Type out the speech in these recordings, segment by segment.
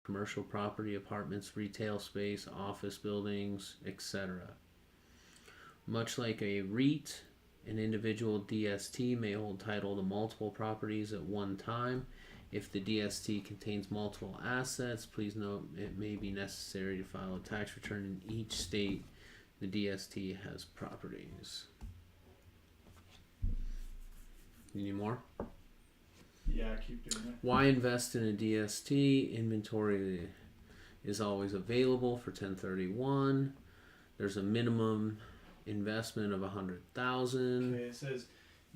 commercial property, apartments, retail space, office buildings, etc. Much like a REIT, an individual DST may hold title to multiple properties at one time. If the DST contains multiple assets, please note it may be necessary to file a tax return in each state the DST has properties. You need more? Yeah, keep doing it. Why invest in a DST? Inventory is always available for 1031. There's a minimum investment of 100,000. Okay, it says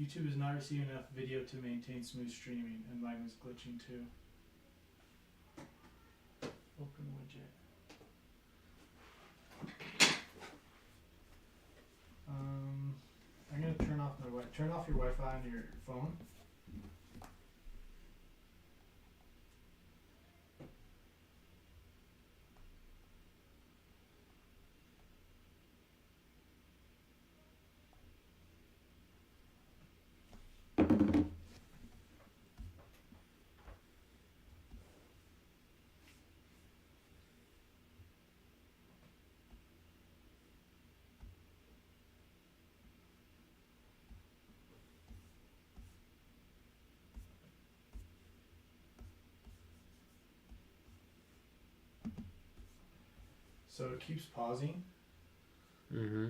YouTube is not receiving enough video to maintain smooth streaming, and mine was glitching too. Open widget. I'm gonna turn off your Wi-Fi on your phone. So it keeps pausing. Mm-hmm.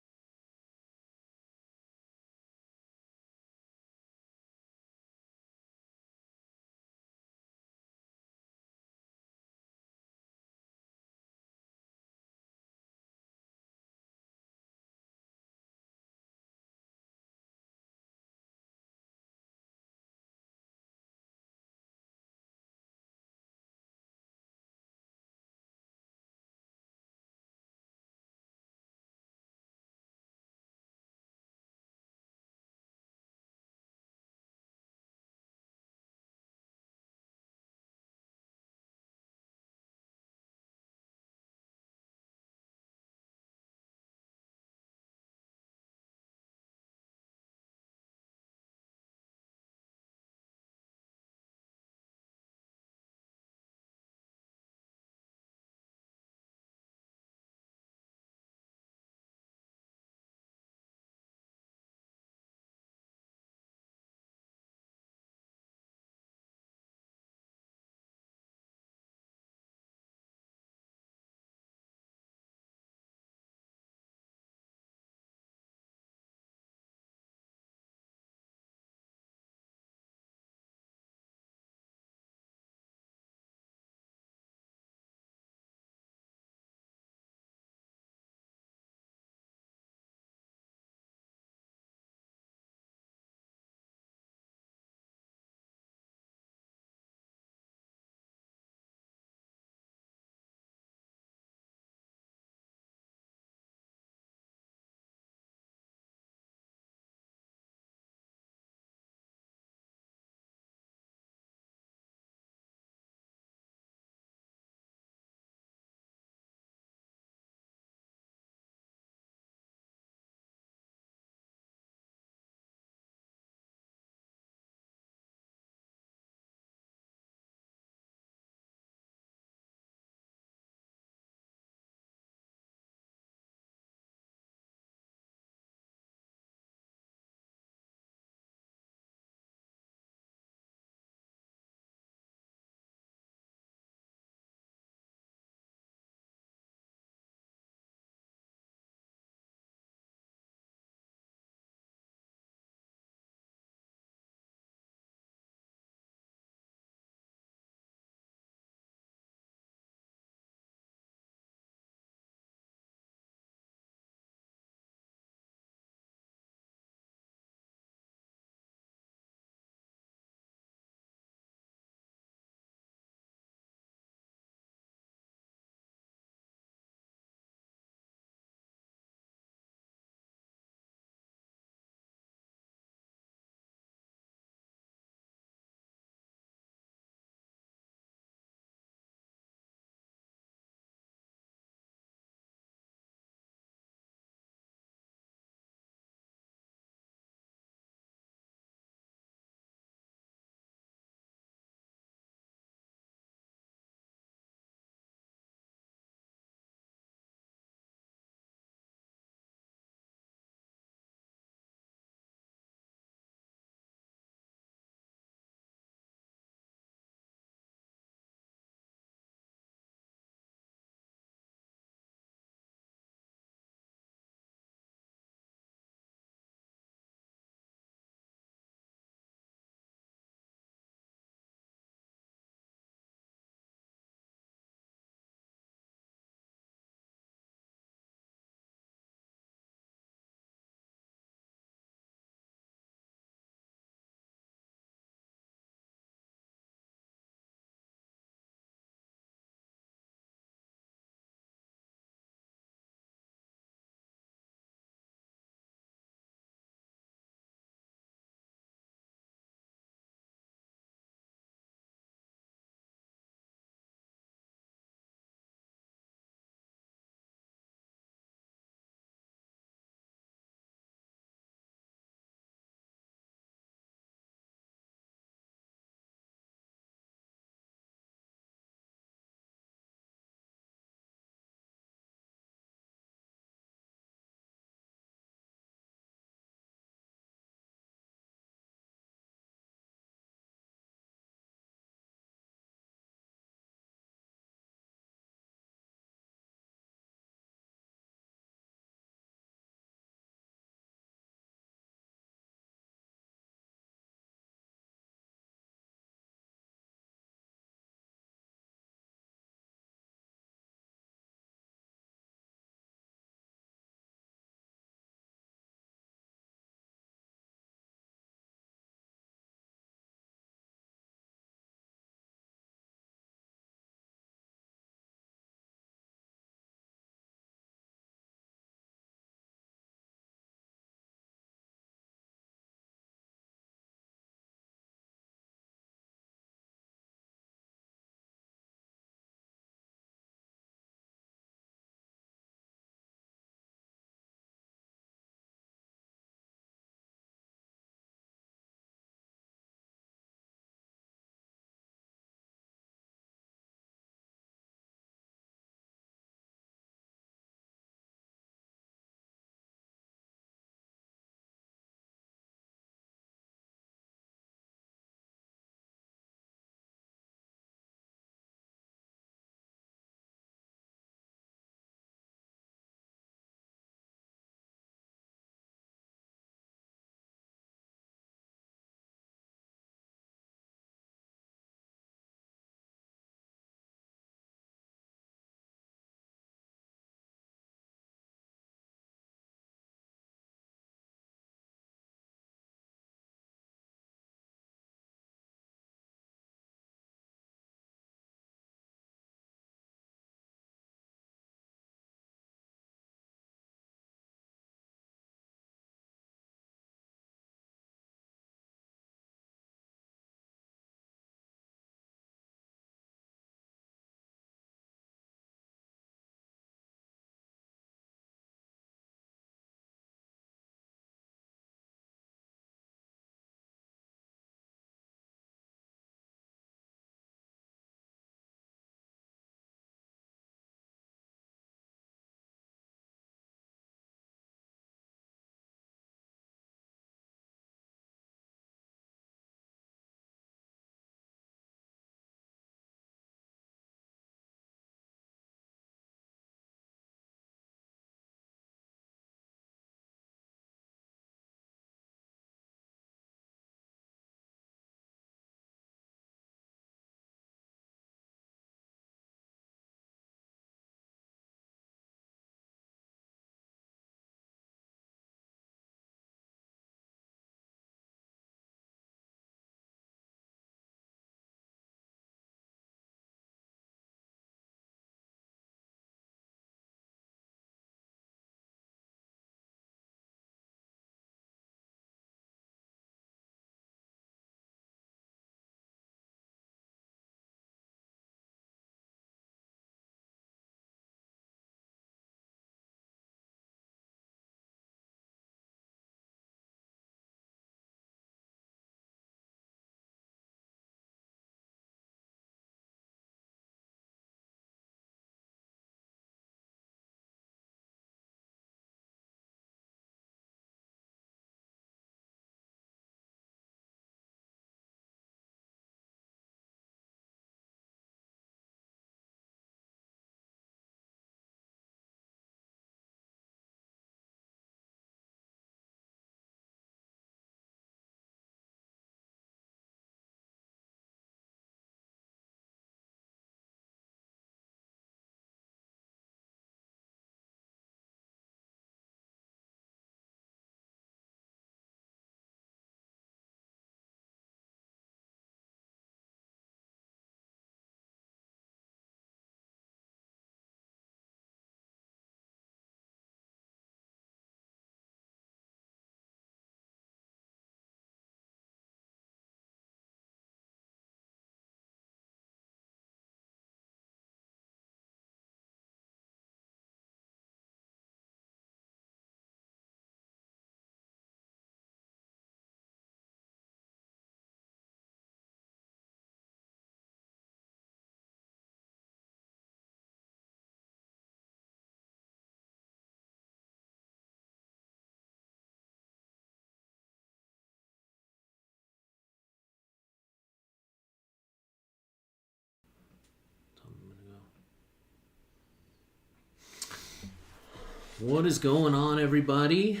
What is going on, everybody?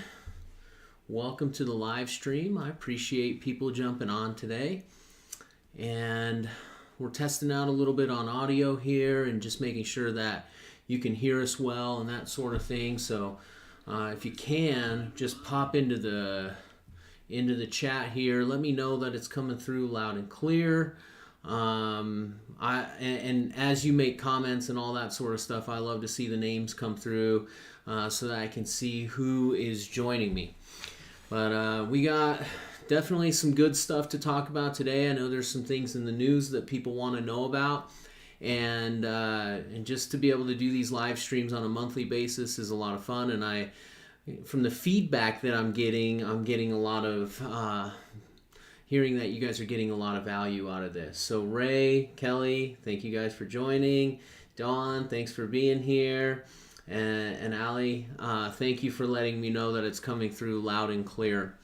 Welcome to the live stream. I appreciate people jumping on today. And we're testing out a little bit on audio here and just making sure that you can hear us well and that sort of thing. So if you can, just pop into the chat here. Let me know that it's coming through loud and clear. And as you make comments and all that sort of stuff, I love to see the names come through so that I can see who is joining me. But we got definitely some good stuff to talk about today. I know there's some things in the news that people want to know about, and just to be able to do these live streams on a monthly basis is a lot of fun. And from the feedback that I'm getting a lot of hearing that you guys are getting a lot of value out of this. So Ray, Kelly, thank you guys for joining. Dawn, thanks for being here. And Allie, thank you for letting me know that it's coming through loud and clear.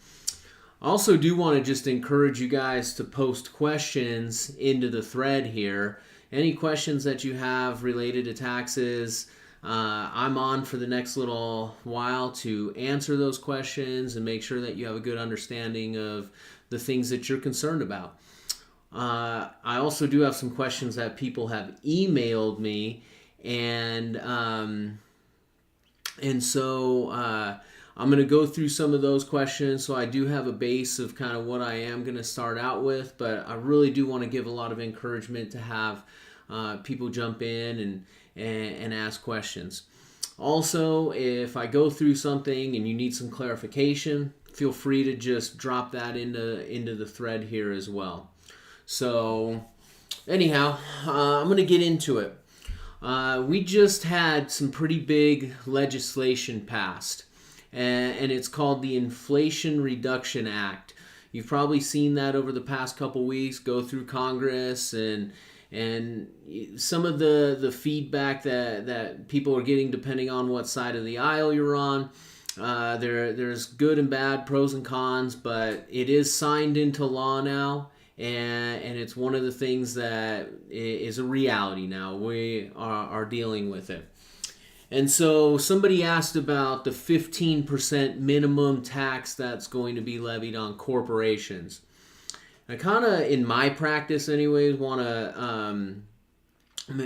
I also do want to just encourage you guys to post questions into the thread here. Any questions that you have related to taxes, I'm on for the next little while to answer those questions and make sure that you have a good understanding of the things that you're concerned about. I also do have some questions that people have emailed me, and so I'm going to go through some of those questions. So I do have a base of kind of what I am going to start out with, but I really do want to give a lot of encouragement to have people jump in and ask questions. Also, if I go through something and you need some clarification, feel free to just drop that into the thread here as well. So anyhow, I'm going to get into it. We just had some pretty big legislation passed, and it's called the Inflation Reduction Act. You've probably seen that over the past couple weeks go through Congress, and some of the feedback that people are getting depending on what side of the aisle you're on. There's good and bad, pros and cons, but it is signed into law now. And it's one of the things that is a reality now. We are dealing with it. And so somebody asked about the 15% minimum tax that's going to be levied on corporations. I kind of, in my practice anyways, want to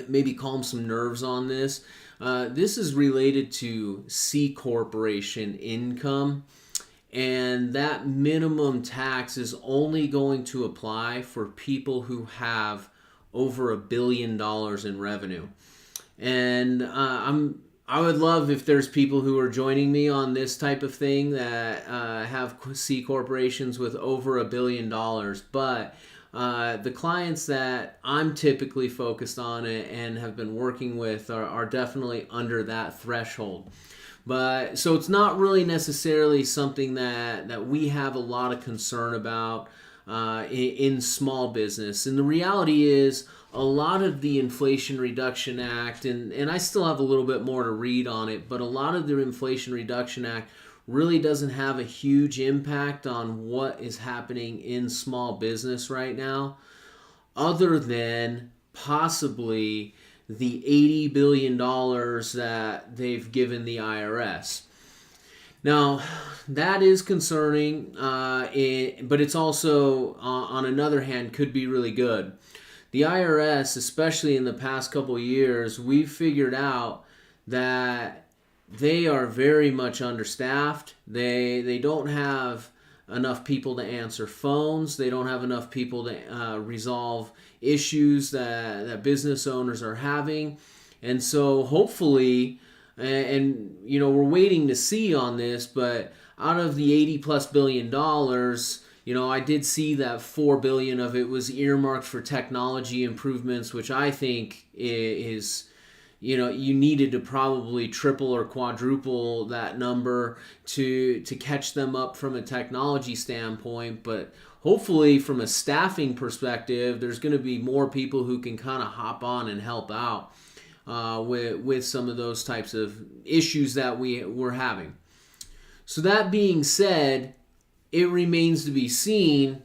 maybe calm some nerves on this. This is related to C corporation income. And that minimum tax is only going to apply for people who have over $1 billion in revenue. And I would love if there's people who are joining me on this type of thing that have C corporations with over $1 billion. But the clients that I'm typically focused on and have been working with are definitely under that threshold. But so it's not really necessarily something that we have a lot of concern about in small business. And the reality is a lot of the Inflation Reduction Act, and I still have a little bit more to read on it, but a lot of the Inflation Reduction Act really doesn't have a huge impact on what is happening in small business right now, other than possibly the $80 billion that they've given the IRS. Now, that is concerning, but it's also, on another hand, could be really good. The IRS, especially in the past couple of years, we've figured out that they are very much understaffed. They don't have enough people to answer phones. They don't have enough people to resolve issues that business owners are having. And so hopefully, and you know, we're waiting to see on this, but out of the $80+ billion, you know, I did see that $4 billion of it was earmarked for technology improvements, which I think is, you know, you needed to probably triple or quadruple that number to catch them up from a technology standpoint. But hopefully from a staffing perspective, there's going to be more people who can kind of hop on and help out with some of those types of issues that we're having. So that being said, it remains to be seen,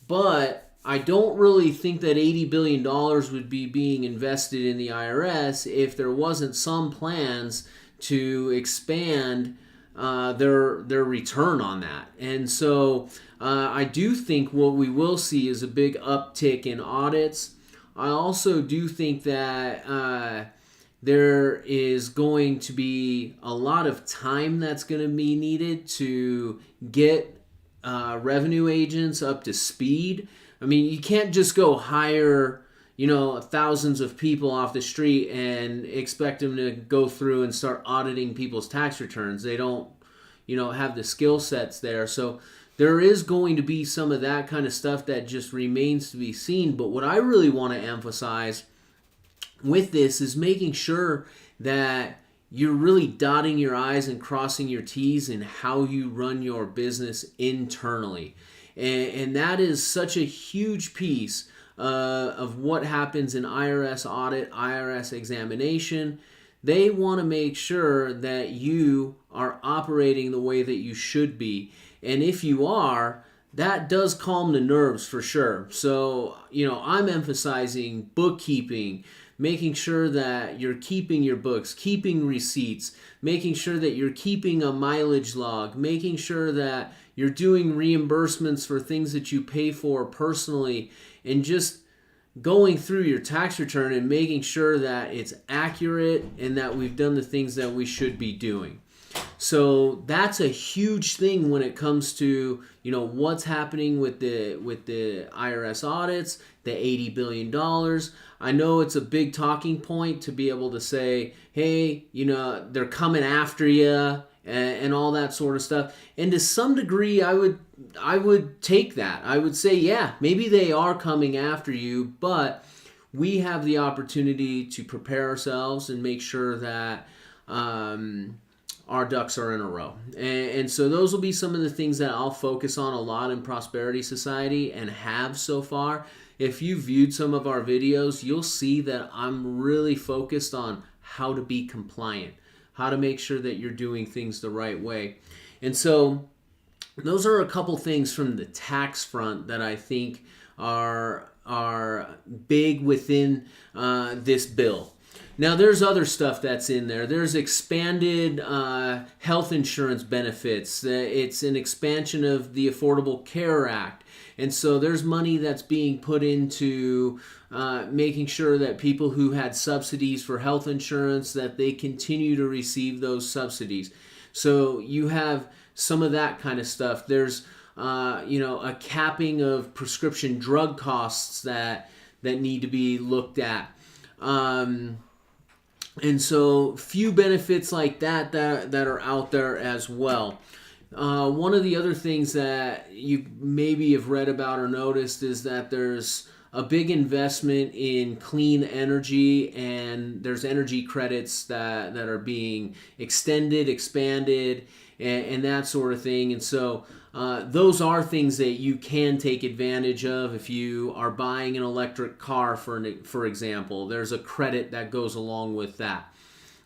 but I don't really think that $80 billion would be being invested in the IRS if there wasn't some plans to expand their return on that. And so I do think what we will see is a big uptick in audits. I also do think that there is going to be a lot of time that's going to be needed to get revenue agents up to speed. I mean, you can't just go hire, thousands of people off the street and expect them to go through and start auditing people's tax returns. They don't, have the skill sets there. So there is going to be some of that kind of stuff that just remains to be seen. But what I really want to emphasize with this is making sure that you're really dotting your I's and crossing your T's in how you run your business internally. And that is such a huge piece of what happens in IRS audit, IRS examination. They want to make sure that you are operating the way that you should be. And if you are, that does calm the nerves for sure. So, I'm emphasizing bookkeeping, making sure that you're keeping your books, keeping receipts, making sure that you're keeping a mileage log, making sure that you're doing reimbursements for things that you pay for personally, and just going through your tax return and making sure that it's accurate and that we've done the things that we should be doing. So that's a huge thing when it comes to what's happening with the IRS audits, the $80 billion. I know it's a big talking point to be able to say, hey, they're coming after you and all that sort of stuff. And to some degree, I would take that. I would say, yeah, maybe they are coming after you, but we have the opportunity to prepare ourselves and make sure that our ducks are in a row. And so those will be some of the things that I'll focus on a lot in Prosperity Society and have so far. If you viewed some of our videos, you'll see that I'm really focused on how to be compliant, how to make sure that you're doing things the right way. And so those are a couple things from the tax front that I think are big within this bill. Now, there's other stuff that's in there. There's expanded health insurance benefits. It's an expansion of the Affordable Care Act. And so there's money that's being put into making sure that people who had subsidies for health insurance, that they continue to receive those subsidies. So you have some of that kind of stuff. There's a capping of prescription drug costs that need to be looked at. And so few benefits like that are out there as well. One of the other things that you maybe have read about or noticed is that there's a big investment in clean energy, and there's energy credits that are being extended, expanded, and that sort of thing. And so those are things that you can take advantage of if you are buying an electric car, for example. There's a credit that goes along with that.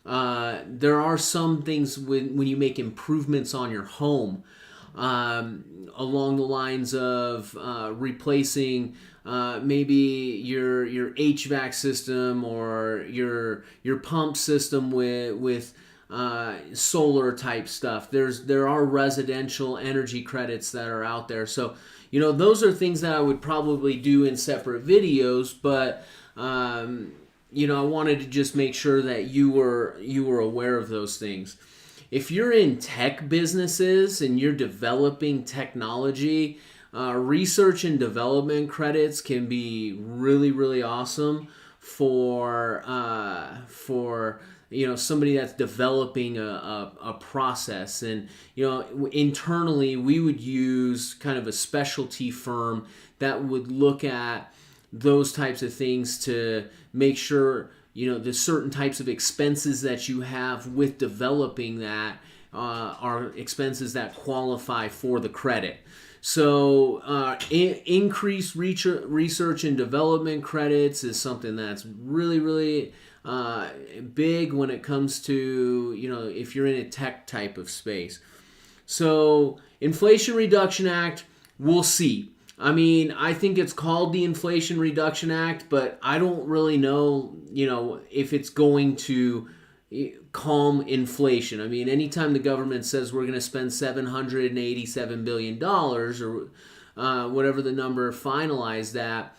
There are some things when you make improvements on your home, along the lines of replacing maybe your HVAC system or your pump system with solar type stuff. There are residential energy credits that are out there. So those are things that I would probably do in separate videos, but I wanted to just make sure that you were aware of those things. If you're in tech businesses and you're developing technology, research and development credits can be really, really awesome for somebody that's developing a process. And internally we would use kind of a specialty firm that would look at those types of things to make sure the certain types of expenses that you have with developing that are expenses that qualify for the credit. So increased research and development credits is something that's really, really big when it comes to if you're in a tech type of space. So Inflation Reduction Act, we'll see. I mean, I think it's called the Inflation Reduction Act, but I don't really know, if it's going to calm inflation. I mean, anytime the government says we're going to spend $787 billion or whatever the number finalized at,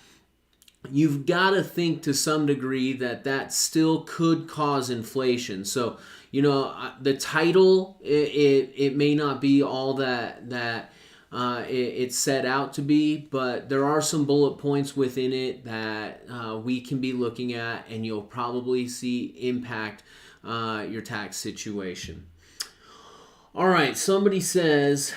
you've got to think to some degree that that still could cause inflation. So, the title, it may not be all that it's set out to be, but there are some bullet points within it that we can be looking at, and you'll probably see impact your tax situation. All right, somebody says,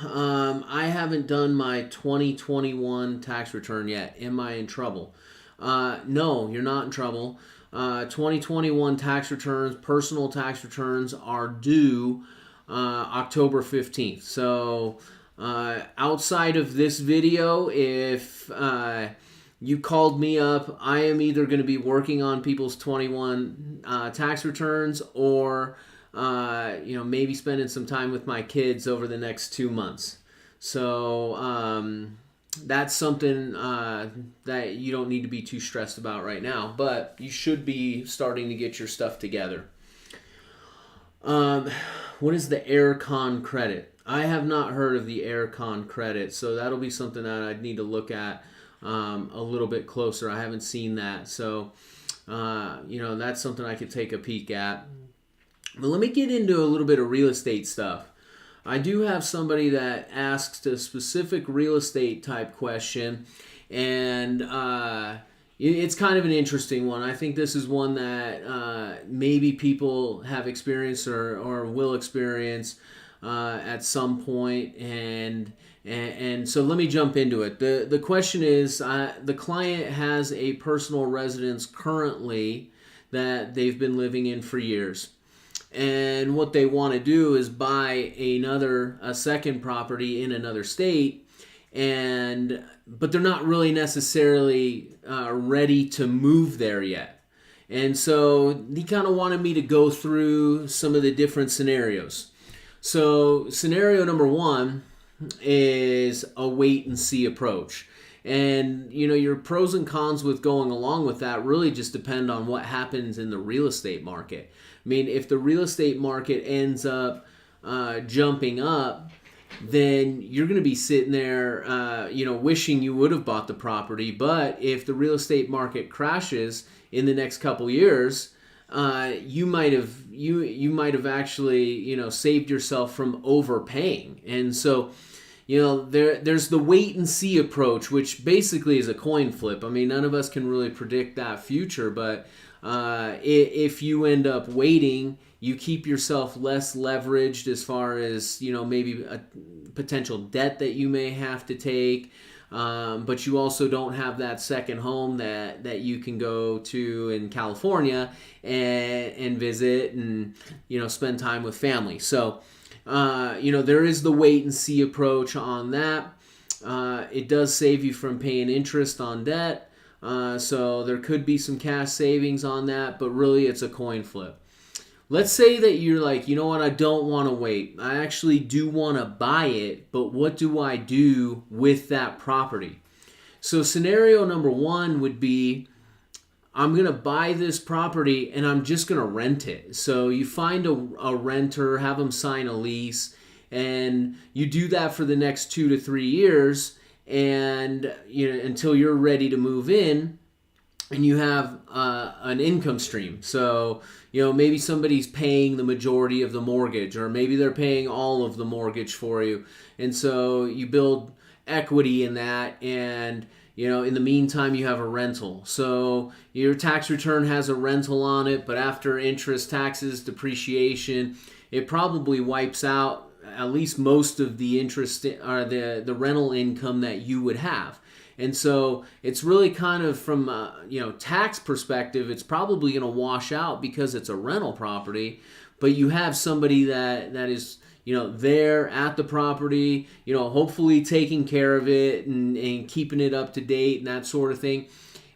I haven't done my 2021 tax return yet. Am I in trouble? No, you're not in trouble. 2021 tax returns, personal tax returns, are due October 15th. So outside of this video, if you called me up, I am either going to be working on people's 21 tax returns, or maybe spending some time with my kids over the next 2 months. So that's something that you don't need to be too stressed about right now, but you should be starting to get your stuff together. What is the AirCon credit? I have not heard of the AirCon credit, so that'll be something that I'd need to look at a little bit closer. I haven't seen that, so that's something I could take a peek at. But let me get into a little bit of real estate stuff. I do have somebody that asked a specific real estate type question, and it's kind of an interesting one. I think this is one that maybe people have experienced or will experience at some point, and so let me jump into it. The question is, the client has a personal residence currently that they've been living in for years. And what they want to do is buy a second property in another state, but they're not really necessarily ready to move there yet. And so he kind of wanted me to go through some of the different scenarios. So scenario number one is a wait and see approach. And your pros and cons with going along with that really just depend on what happens in the real estate market. I mean, if the real estate market ends up jumping up, then you're going to be sitting there, wishing you would have bought the property. But if the real estate market crashes in the next couple years, you might have actually saved yourself from overpaying. And so there's the wait and see approach, which basically is a coin flip. I mean, none of us can really predict that future, but if you end up waiting, you keep yourself less leveraged as far as maybe a potential debt that you may have to take, but you also don't have that second home that you can go to in California and visit and spend time with family. So there is the wait and see approach on that. It does save you from paying interest on debt. So there could be some cash savings on that, but really it's a coin flip. Let's say that you're like, you know what, I don't want to wait. I actually do want to buy it, but what do I do with that property? So scenario number one would be, I'm going to buy this property and I'm just going to rent it. So you find a renter, have them sign a lease, and you do that for the next 2 to 3 years, and until you're ready to move in, and you have an income stream. So maybe somebody's paying the majority of the mortgage, or maybe they're paying all of the mortgage for you, and so you build equity in that, and in the meantime you have a rental. So your tax return has a rental on it, but after interest, taxes, depreciation, it probably wipes out at least most of the interest or the rental income that you would have. And so it's really kind of from tax perspective, it's probably going to wash out because it's a rental property, but you have somebody that is there at the property, hopefully taking care of it and keeping it up to date and that sort of thing.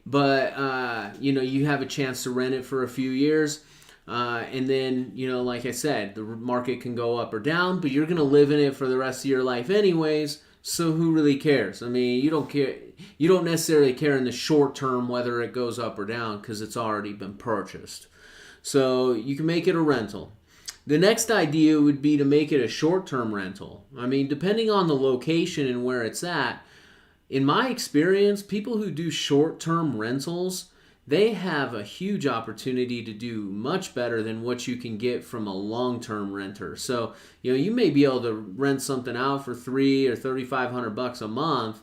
But you have a chance to rent it for a few years. And then, like I said, the market can go up or down, but you're going to live in it for the rest of your life anyways. So who really cares? I mean, you don't care. You don't necessarily care in the short term whether it goes up or down because it's already been purchased. So you can make it a rental. The next idea would be to make it a short-term rental. I mean, depending on the location and where it's at, in my experience, people who do short-term rentals, they have a huge opportunity to do much better than what you can get from a long-term renter. So, you may be able to rent something out for $300 or $3,500 a month,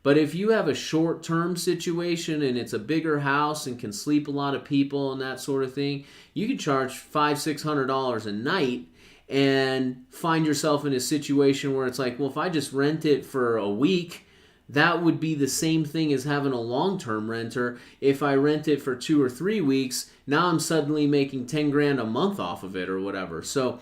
but if you have a short-term situation and it's a bigger house and can sleep a lot of people and that sort of thing, you can charge $500-$600 a night and find yourself in a situation where it's like, well, if I just rent it for a week, that would be the same thing as having a long-term renter. If I rent it for 2 or 3 weeks, now I'm suddenly making 10 grand a month off of it or whatever. So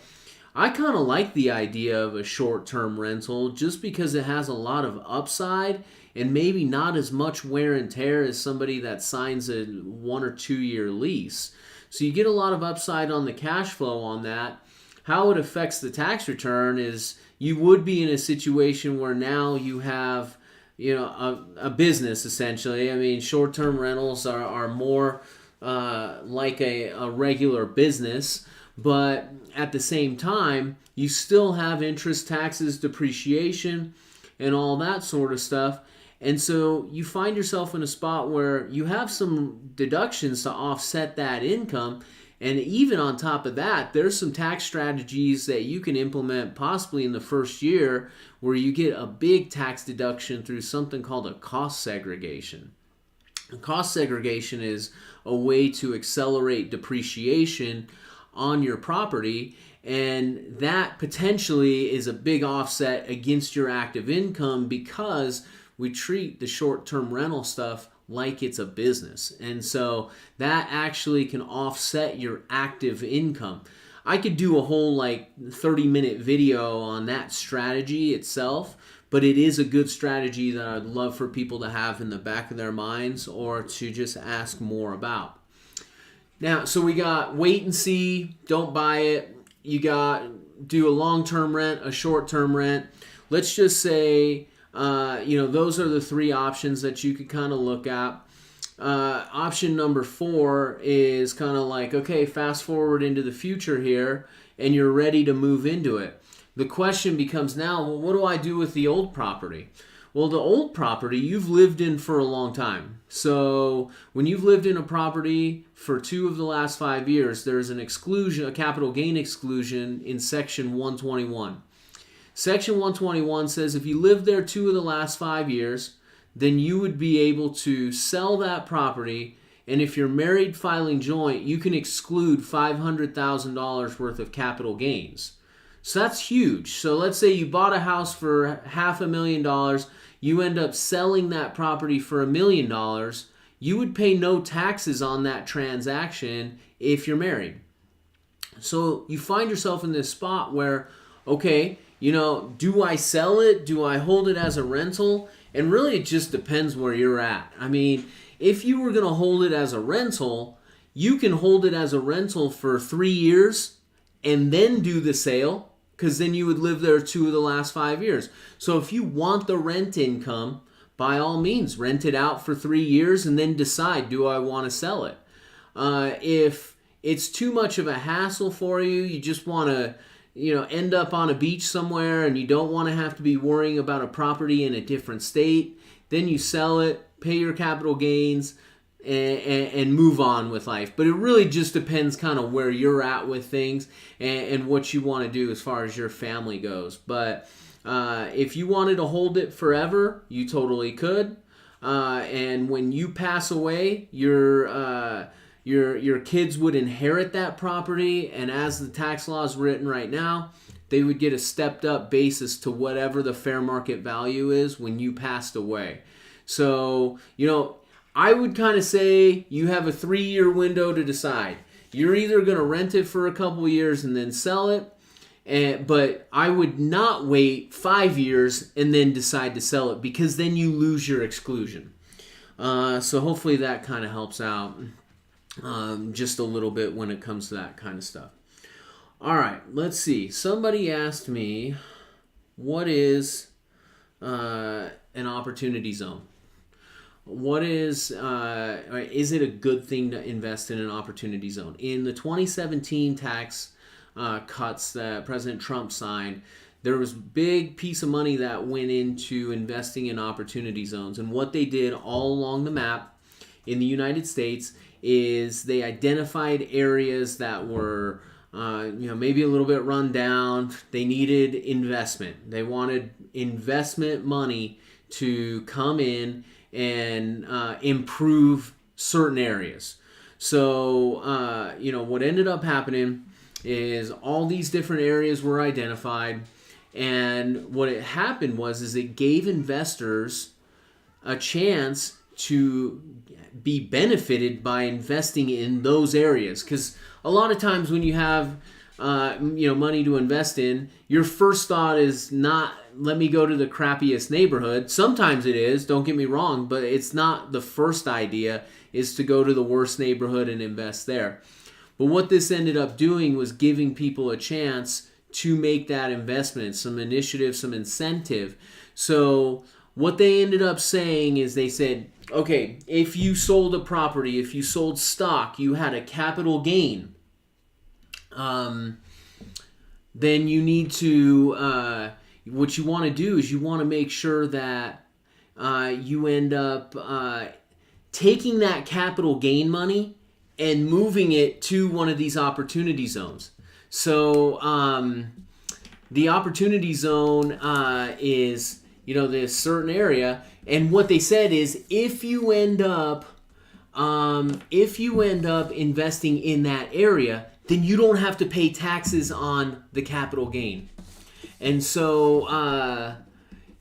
I kind of like the idea of a short-term rental just because it has a lot of upside and maybe not as much wear and tear as somebody that signs a 1 or 2 year lease. So you get a lot of upside on the cash flow on that. How it affects the tax return is you would be in a situation where now you have a business essentially. I mean, short-term rentals are more like a regular business, but at the same time, you still have interest, taxes, depreciation, and all that sort of stuff. And so you find yourself in a spot where you have some deductions to offset that income. And even on top of that, there's some tax strategies that you can implement possibly in the first year where you get a big tax deduction through something called a cost segregation. Cost segregation is a way to accelerate depreciation on your property, and that potentially is a big offset against your active income because we treat the short-term rental stuff like it's a business. And so that actually can offset your active income. I could do a whole 30-minute video on that strategy itself, but it is a good strategy that I'd love for people to have in the back of their minds or to just ask more about. Now, so we got wait and see, don't buy it. You got do a long-term rent, a short-term rent. Let's just say those are the 3 options that you could kind of look at. Option number 4 is kind of like, okay, fast forward into the future here and you're ready to move into it. The question becomes now, well, what do I do with the old property? Well, the old property you've lived in for a long time. So when you've lived in a property for 2 of the last 5 years, there's an exclusion, a capital gain exclusion in Section 121. Section 121 says if you lived there 2 of the last 5 years, then you would be able to sell that property, and if you're married filing joint, you can exclude $500,000 worth of capital gains. So that's huge. So let's say you bought a house for $500,000, you end up selling that property for $1 million, you would pay no taxes on that transaction if you're married. So you find yourself in this spot where, okay, do I sell it? Do I hold it as a rental? And really it just depends where you're at. I mean, if you were going to hold it as a rental, you can hold it as a rental for 3 years and then do the sale, because then you would live there 2 of the last 5 years. So if you want the rent income, by all means, rent it out for 3 years and then decide, do I want to sell it? If it's too much of a hassle for you, you just want to end up on a beach somewhere and you don't want to have to be worrying about a property in a different state, then you sell it, pay your capital gains, and move on with life. But it really just depends kind of where you're at with things and what you want to do as far as your family goes. But if you wanted to hold it forever, you totally could. And when you pass away, your kids would inherit that property, and as the tax law is written right now, they would get a stepped up basis to whatever the fair market value is when you passed away. So, I would kind of say you have a 3-year window to decide. You're either going to rent it for a couple years and then sell it, but I would not wait 5 years and then decide to sell it, because then you lose your exclusion. So hopefully that kind of helps out. Just a little bit when it comes to that kind of stuff. All right, let's see. Somebody asked me, what is an opportunity zone? is it a good thing to invest in an opportunity zone? In the 2017 tax cuts that President Trump signed, there was a big piece of money that went into investing in opportunity zones. And what they did all along the map in the United States is they identified areas that were maybe a little bit run down. They needed investment. They wanted investment money to come in and improve certain areas. So, what ended up happening is all these different areas were identified, and what it happened is it gave investors a chance to be benefited by investing in those areas. Because a lot of times when you have money to invest in, your first thought is not, let me go to the crappiest neighborhood. Sometimes it is, don't get me wrong, but it's not the first idea, is to go to the worst neighborhood and invest there. But what this ended up doing was giving people a chance to make that investment, some initiative, some incentive. So what they ended up saying is they said, okay, if you sold a property, if you sold stock, you had a capital gain. Then you need to, what you want to do is you want to make sure that you end up taking that capital gain money and moving it to one of these opportunity zones. So the opportunity zone is, this certain area, and what they said is if you end up investing in that area, then you don't have to pay taxes on the capital gain. And so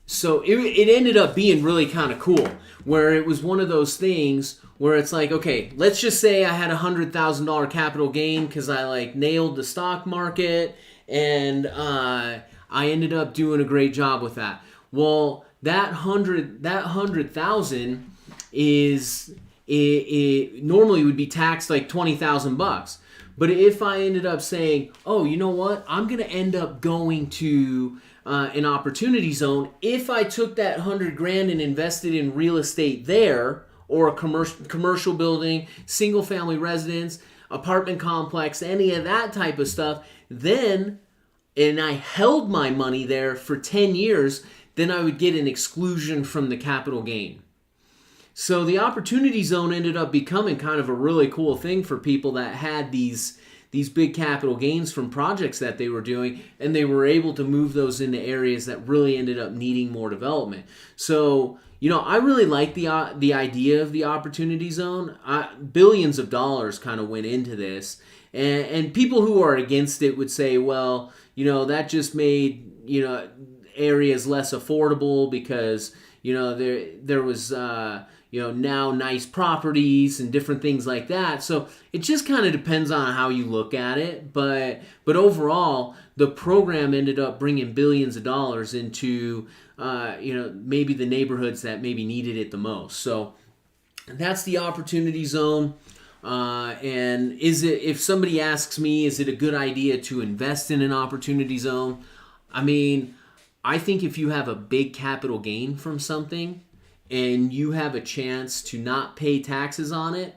it ended up being really kind of cool, where it was one of those things where it's like, okay, let's just say I had $100,000 capital gain because I nailed the stock market, and I ended up doing a great job with that. Well, that 100,000 is it normally would be taxed like $20,000. But if I ended up saying, oh, you know what, I'm going to end up going to an opportunity zone. If I took that $100,000 and invested in real estate there, or a commercial building, single family residence, apartment complex, any of that type of stuff, and I held my money there for 10 years, then I would get an exclusion from the capital gain. So the opportunity zone ended up becoming kind of a really cool thing for people that had these big capital gains from projects that they were doing, and they were able to move those into areas that really ended up needing more development. So, I really like the idea of the opportunity zone. Billions of dollars kind of went into this, and people who are against it would say, well, that just made areas less affordable because there was now nice properties and different things like that. So it just kind of depends on how you look at it. But overall, the program ended up bringing billions of dollars into maybe the neighborhoods that maybe needed it the most. So that's the opportunity zone. And if somebody asks me, is it a good idea to invest in an opportunity zone? I mean, I think if you have a big capital gain from something and you have a chance to not pay taxes on it,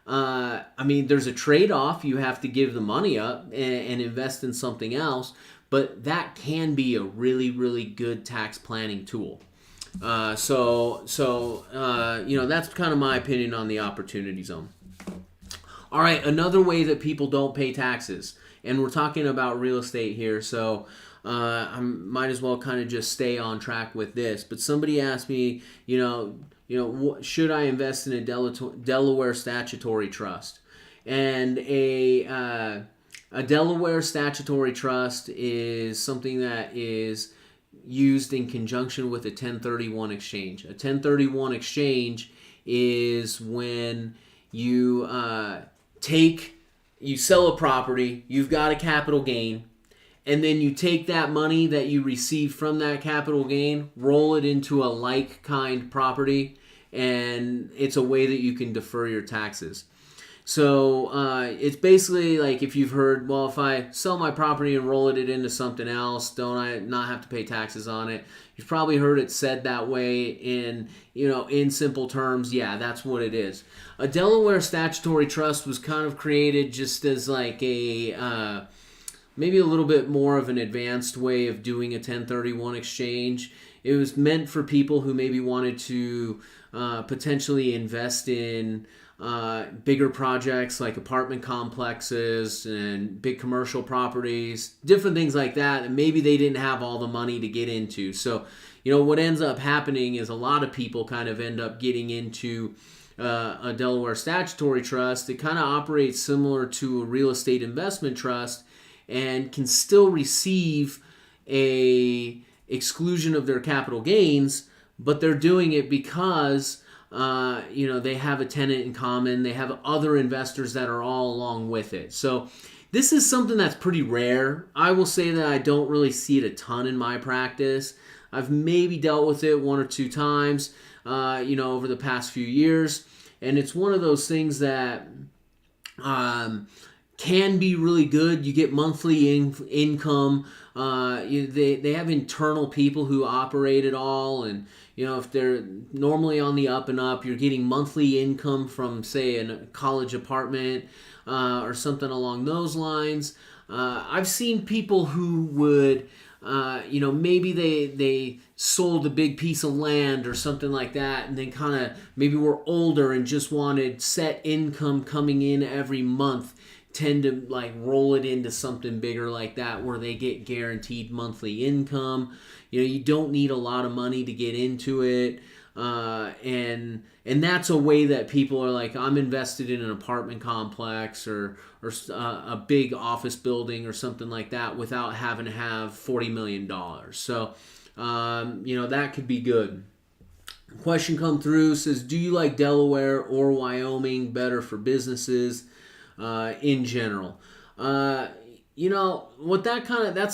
there's a trade-off. You have to give the money up and invest in something else, but that can be a really, really good tax planning tool. So that's kind of my opinion on the opportunity zone. All right, another way that people don't pay taxes, and we're talking about real estate here, so I might as well kind of just stay on track with this. But somebody asked me, should I invest in a Delaware statutory trust? And a Delaware statutory trust is something that is used in conjunction with a 1031 exchange. A 1031 exchange is when you sell a property, you've got a capital gain, and then you take that money that you receive from that capital gain, roll it into a like-kind property, and it's a way that you can defer your taxes. So it's basically like if you've heard, well, if I sell my property and roll it into something else, don't I not have to pay taxes on it? You've probably heard it said that way in simple terms. Yeah, that's what it is. A Delaware statutory trust was kind of created just as like a maybe a little bit more of an advanced way of doing a 1031 exchange. It was meant for people who maybe wanted to potentially invest in bigger projects like apartment complexes and big commercial properties, different things like that, and maybe they didn't have all the money to get into. So, what ends up happening is a lot of people kind of end up getting into a Delaware statutory trust. It kind of operates similar to a real estate investment trust and can still receive a exclusion of their capital gains, but they're doing it because they have a tenant in common. They have other investors that are all along with it. So this is something that's pretty rare. I will say that I don't really see it a ton in my practice. I've maybe dealt with it one or two times, over the past few years. And it's one of those things that can be really good. You get monthly income. They have internal people who operate it all, and if they're normally on the up and up, you're getting monthly income from, say, a college apartment or something along those lines. I've seen people who would, maybe they sold a big piece of land or something like that, and then kind of maybe were older and just wanted set income coming in every month, tend to like roll it into something bigger like that where they get guaranteed monthly income. You don't need a lot of money to get into it, and that's a way that people are like, I'm invested in an apartment complex or a big office building or something like that without having to have $40 million. So that could be good. Question come through, says, do you like Delaware or Wyoming better for businesses in general? That's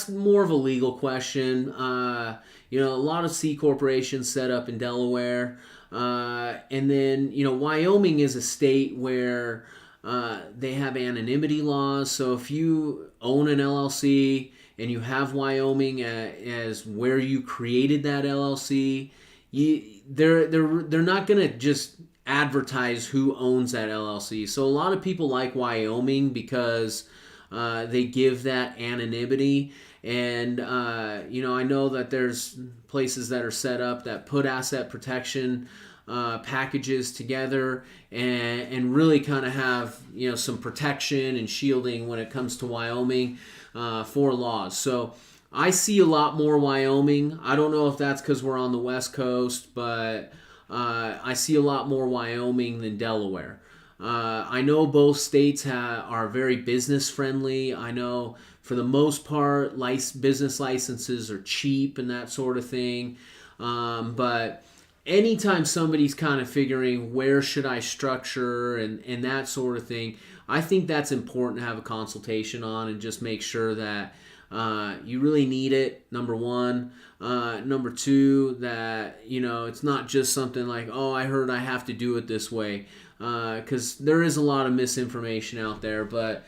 more of a legal question. A lot of C corporations set up in Delaware. And then, Wyoming is a state where they have anonymity laws. So if you own an LLC and you have Wyoming as where you created that LLC, they're not going to just advertise who owns that LLC. So a lot of people like Wyoming because they give that anonymity. And, I know that there's places that are set up that put asset protection packages together and really kind of have, some protection and shielding when it comes to Wyoming for laws. So I see a lot more Wyoming. I don't know if that's because we're on the West Coast, but I see a lot more Wyoming than Delaware. I know both states are very business friendly. I know for the most part, business licenses are cheap and that sort of thing. But anytime somebody's kind of figuring where should I structure and that sort of thing, I think that's important to have a consultation on and just make sure that you really need it, number one. Number two, that, it's not just something like, oh, I heard I have to do it this way. Because there is a lot of misinformation out there. But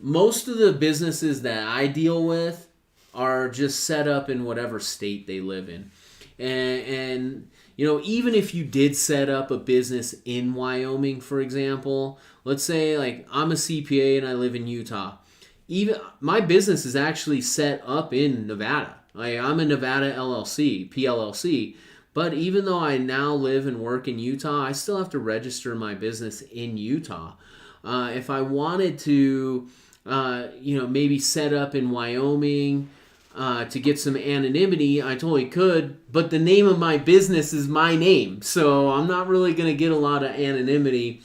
most of the businesses that I deal with are just set up in whatever state they live in. And even if you did set up a business in Wyoming, for example, let's say like I'm a CPA and I live in Utah. Even my business is actually set up in Nevada. I'm a Nevada PLLC. But even though I now live and work in Utah, I still have to register my business in Utah. If I wanted to, maybe set up in Wyoming to get some anonymity, I totally could. But the name of my business is my name. So I'm not really going to get a lot of anonymity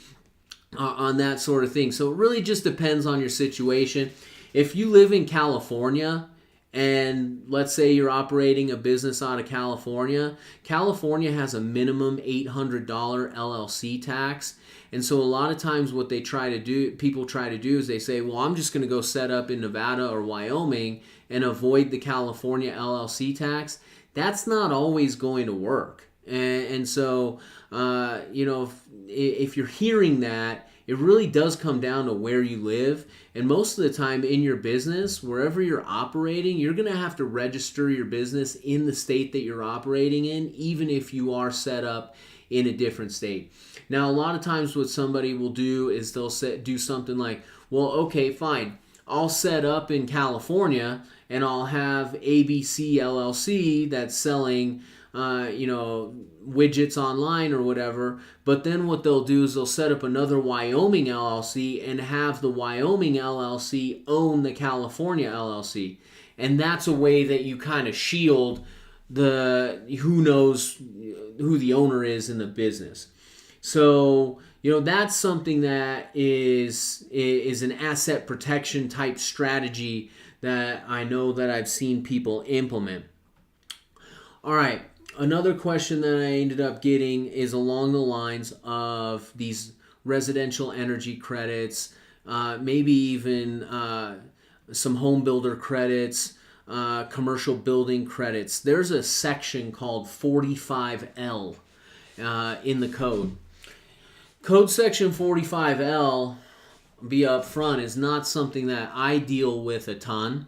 on that sort of thing. So it really just depends on your situation. If you live in California, and let's say you're operating a business out of California, California has a minimum $800 LLC tax. And so a lot of times what people try to do is they say, well, I'm just going to go set up in Nevada or Wyoming and avoid the California LLC tax. That's not always going to work. And so, if you're hearing that, it really does come down to where you live. And most of the time in your business, wherever you're operating, you're going to have to register your business in the state that you're operating in, even if you are set up in a different state. Now, a lot of times what somebody will do is they'll do something like, well, okay, fine. I'll set up in California and I'll have ABC LLC that's selling widgets online or whatever. But then what they'll do is they'll set up another Wyoming LLC and have the Wyoming LLC own the California LLC. And that's a way that you kind of shield who knows who the owner is in the business. So, that's something that is an asset protection type strategy that I know that I've seen people implement. All right. Another question that I ended up getting is along the lines of these residential energy credits, maybe even some home builder credits, commercial building credits. There's a section called 45L in the code. Code section 45L, be upfront, is not something that I deal with a ton,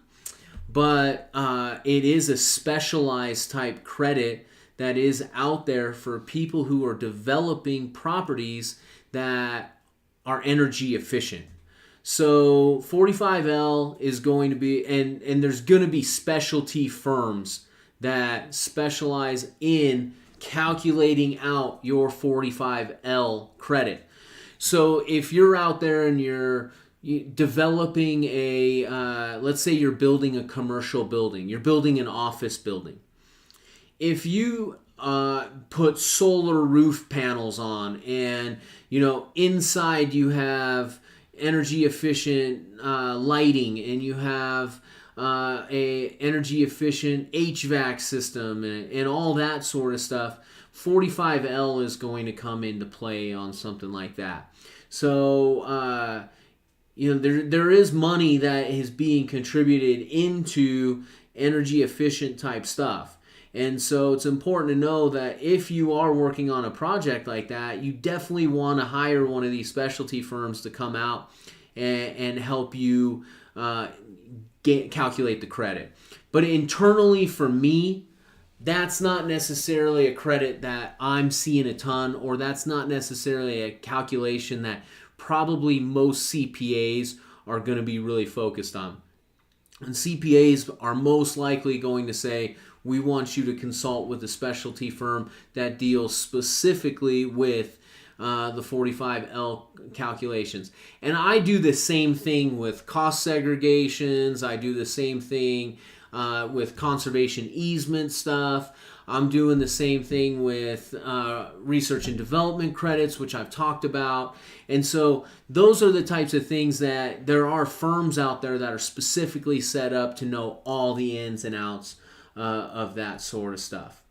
but it is a specialized type credit that is out there for people who are developing properties that are energy efficient. So 45L is going to be, and there's going to be specialty firms that specialize in calculating out your 45L credit. So if you're out there and you're developing let's say you're building a commercial building, you're building an office building. If you put solar roof panels on and, inside you have energy efficient lighting and you have a energy efficient HVAC system and all that sort of stuff, 45L is going to come into play on something like that. So, there is money that is being contributed into energy efficient type stuff. And so it's important to know that if you are working on a project like that, you definitely want to hire one of these specialty firms to come out and help you calculate the credit. But internally for me, that's not necessarily a credit that I'm seeing a ton, or that's not necessarily a calculation that probably most CPAs are going to be really focused on. And CPAs are most likely going to say, we want you to consult with a specialty firm that deals specifically with the 45L calculations. And I do the same thing with cost segregations. I do the same thing with conservation easement stuff. I'm doing the same thing with research and development credits, which I've talked about. And so those are the types of things that there are firms out there that are specifically set up to know all the ins and outs of that sort of stuff.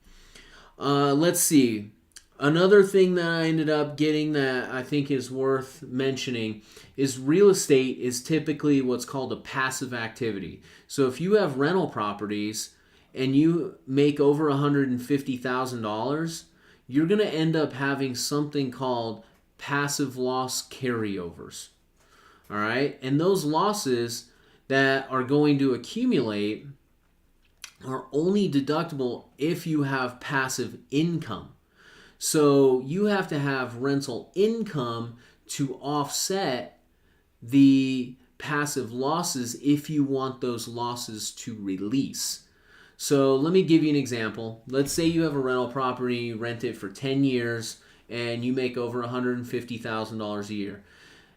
Let's see. Another thing that I ended up getting that I think is worth mentioning is real estate is typically what's called a passive activity. So if you have rental properties and you make over $150,000, you're going to end up having something called passive loss carryovers. All right? And those losses that are going to accumulate are only deductible if you have passive income. So you have to have rental income to offset the passive losses if you want those losses to release. So let me give you an example. Let's say you have a rental property, you rent it for 10 years, and you make over $150,000 a year.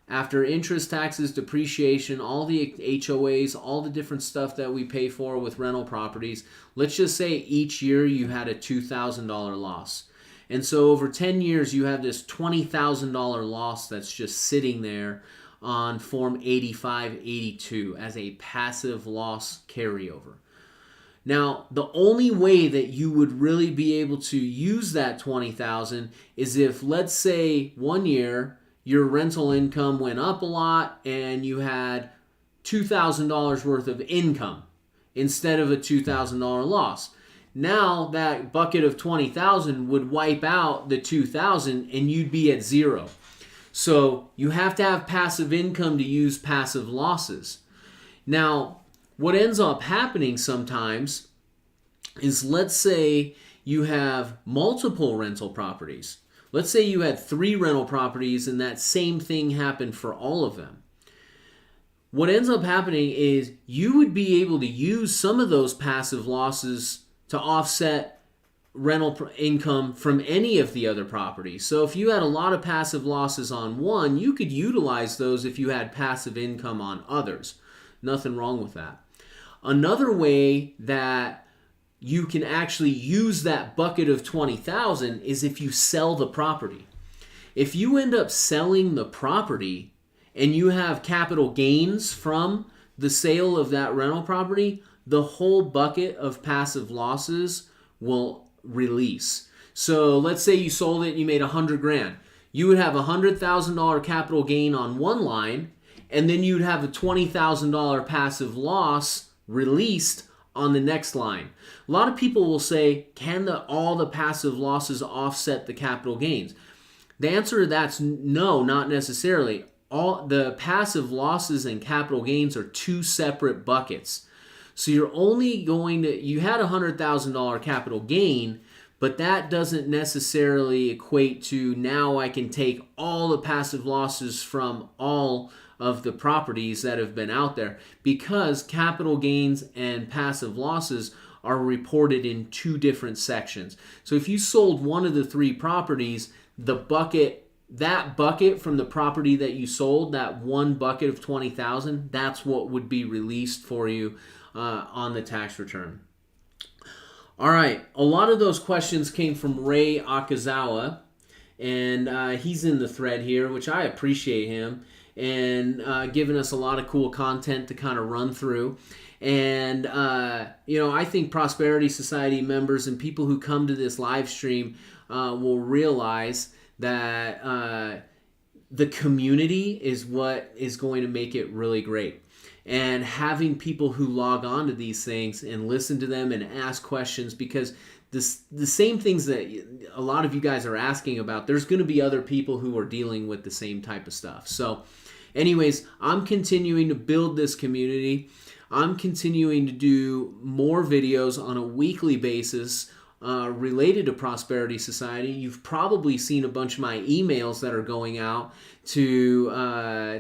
After interest, taxes, depreciation, all the HOAs, all the different stuff that we pay for with rental properties, let's just say each year you had a $2,000 loss. And so over 10 years, you have this $20,000 loss that's just sitting there on Form 8582 as a passive loss carryover. Now, the only way that you would really be able to use that $20,000 is if, let's say, one year your rental income went up a lot and you had $2,000 worth of income instead of a $2,000 loss. Now that bucket of 20,000 would wipe out the 2,000 and you'd be at zero. So you have to have passive income to use passive losses. Now, what ends up happening sometimes is, let's say you have multiple rental properties. Let's say you had 3 rental properties and that same thing happened for all of them. What ends up happening is you would be able to use some of those passive losses to offset rental income from any of the other properties. So if you had a lot of passive losses on one, you could utilize those if you had passive income on others. Nothing wrong with that. Another way that you can actually use that bucket of 20,000 is if you sell the property. If you end up selling the property and you have capital gains from the sale of that rental property, the whole bucket of passive losses will release. So let's say you sold it and you made $100,000. You would have $100,000 capital gain on one line, and then you'd have a $20,000 passive loss released on the next line. A lot of people will say, can all the passive losses offset the capital gains? The answer to that's no, not necessarily. All the passive losses and capital gains are 2 separate buckets. So you're only going to, you had a $100,000 capital gain, but that doesn't necessarily equate to now I can take all the passive losses from all of the properties that have been out there, because capital gains and passive losses are reported in 2 different sections. So if you sold one of the 3 properties, that bucket from the property that you sold, that one bucket of 20,000, that's what would be released for you on the tax return. All right, a lot of those questions came from Ray Akazawa, and he's in the thread here, which I appreciate him, and giving us a lot of cool content to kind of run through. And I think Prosperity Society members and people who come to this live stream will realize that the community is what is going to make it really great. And having people who log on to these things and listen to them and ask questions, because the same things that a lot of you guys are asking about, there's going to be other people who are dealing with the same type of stuff. So anyways, I'm continuing to build this community. I'm continuing to do more videos on a weekly basis related to Prosperity Society. You've probably seen a bunch of my emails that are going out to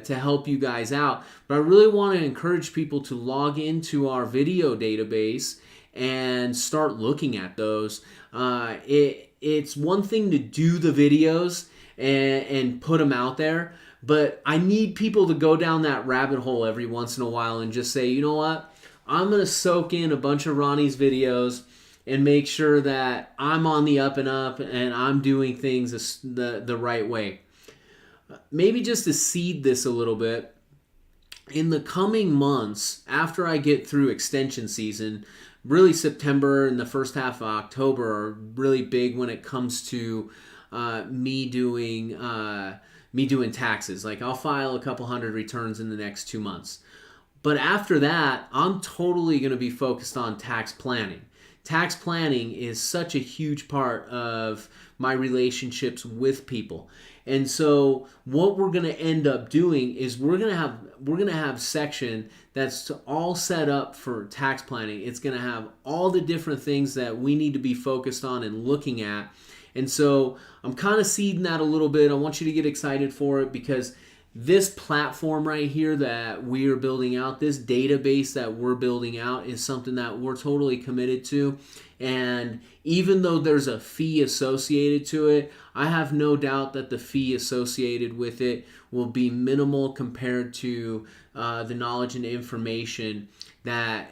help you guys out. But I really want to encourage people to log into our video database and start looking at those. It's one thing to do the videos and put them out there, but I need people to go down that rabbit hole every once in a while and just say, you know what, I'm going to soak in a bunch of Ronnie's videos and make sure that I'm on the up and up and I'm doing things the right way. Maybe just to seed this a little bit, in the coming months, after I get through extension season, really September and the first half of October are really big when it comes to me doing taxes. Like, I'll file a couple hundred returns in the next 2 months. But after that, I'm totally going to be focused on tax planning. Tax planning is such a huge part of my relationships with people. And so what we're going to end up doing is we're going to have section that's all set up for tax planning. It's going to have all the different things that we need to be focused on and looking at. And so I'm kind of seeding that a little bit. I want you to get excited for it, because this platform right here that we are building out, this database that we're building out, is something that we're totally committed to. And even though there's a fee associated to it, I have no doubt that the fee associated with it will be minimal compared to the knowledge and information that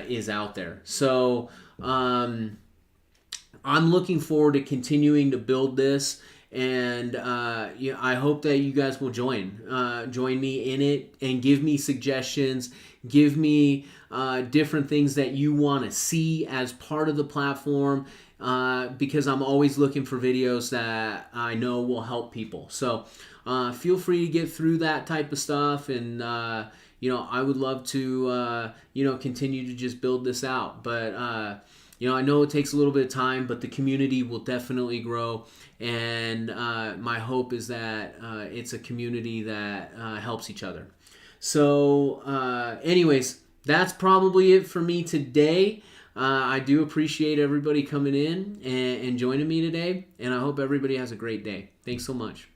is out there. So I'm looking forward to continuing to build this. And I hope that you guys will join me in it and give me suggestions, give me different things that you want to see as part of the platform, because I'm always looking for videos that I know will help people. So feel free to get through that type of stuff, and I would love to continue to just build this out. But I know it takes a little bit of time, but the community will definitely grow. And my hope is that it's a community that helps each other. So, anyways, that's probably it for me today. I do appreciate everybody coming in and joining me today, and I hope everybody has a great day. Thanks so much.